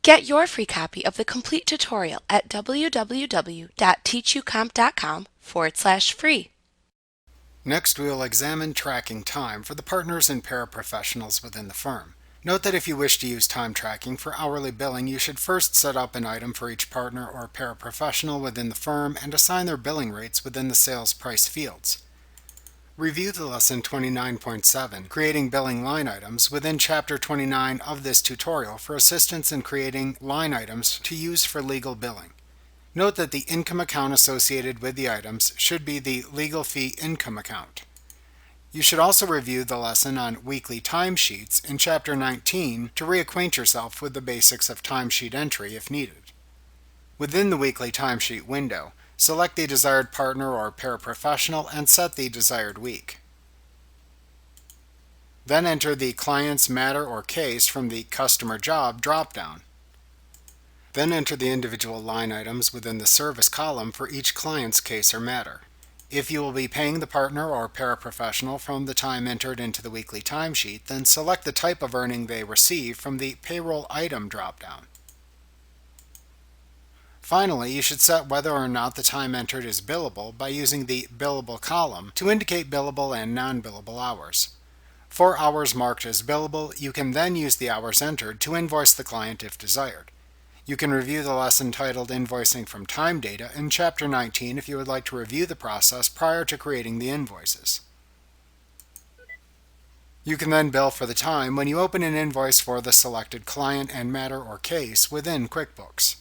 Get your free copy of the complete tutorial at www.teachucomp.com/free. Next, we will examine tracking time for the partners and paraprofessionals within the firm. Note that if you wish to use time tracking for hourly billing, you should first set up an item for each partner or paraprofessional within the firm and assign their billing rates within the sales price fields. Review the lesson 29.7, Creating Billing Line Items, within Chapter 29 of this tutorial for assistance in creating line items to use for legal billing. Note that the income account associated with the items should be the legal fee income account. You should also review the lesson on weekly timesheets in Chapter 19 to reacquaint yourself with the basics of timesheet entry if needed. Within the weekly timesheet window, select the desired partner or paraprofessional and set the desired week. Then enter the client's matter or case from the Customer Job drop-down. Then enter the individual line items within the service column for each client's case or matter. If you will be paying the partner or paraprofessional from the time entered into the weekly timesheet, then select the type of earning they receive from the Payroll Item drop-down. Finally, you should set whether or not the time entered is billable by using the Billable column to indicate billable and non-billable hours. For hours marked as billable, you can then use the hours entered to invoice the client if desired. You can review the lesson titled Invoicing from Time Data in Chapter 19 if you would like to review the process prior to creating the invoices. You can then bill for the time when you open an invoice for the selected client and matter or case within QuickBooks.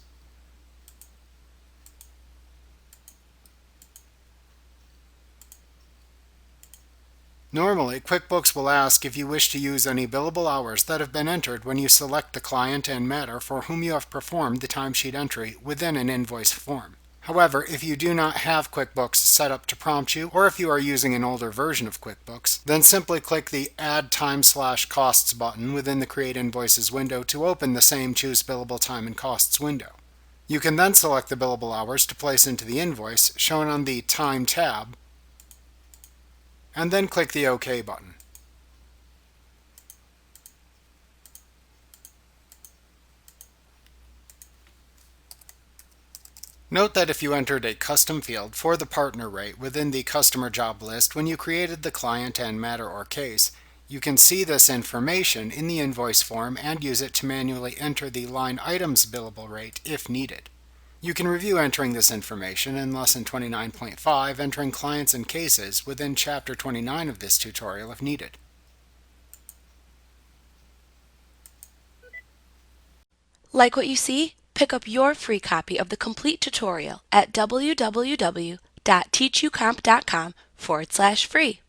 Normally, QuickBooks will ask if you wish to use any billable hours that have been entered when you select the client and matter for whom you have performed the timesheet entry within an invoice form. However, if you do not have QuickBooks set up to prompt you, or if you are using an older version of QuickBooks, then simply click the Add Time/Costs button within the Create Invoices window to open the same Choose Billable Time and Costs window. You can then select the billable hours to place into the invoice shown on the Time tab, and then click the OK button. Note that if you entered a custom field for the partner rate within the customer job list when you created the client and matter or case, you can see this information in the invoice form and use it to manually enter the line item's billable rate if needed. You can review entering this information in Lesson 29.5, Entering Clients and Cases, within Chapter 29 of this tutorial if needed. Like what you see? Pick up your free copy of the complete tutorial at www.teachucomp.com/free.